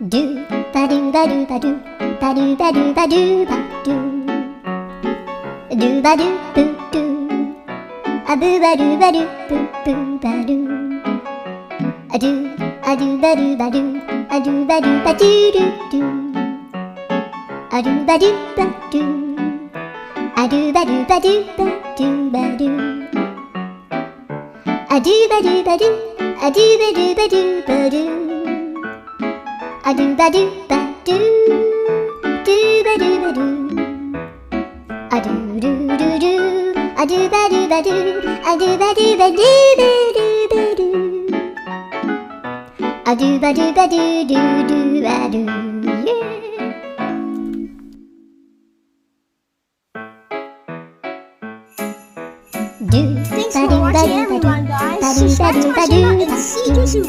Do ba do ba do ba do ba do ba do ba do ba do do ba do boo do a boo ba do ba do boo boo ba do a do ba do ba do a do ba do ba do do do a do ba do ba do a do ba do ba do ba do ba do a do ba do ba do a do ba do ba do ba do a do ba do ba do do ba do ba do a do do do do a do ba do ba do a do ba do ba do ba do ba do a do ba do ba do do do ba do yeah. Thanks for watching everyone, guys. Subscribe to my channel and see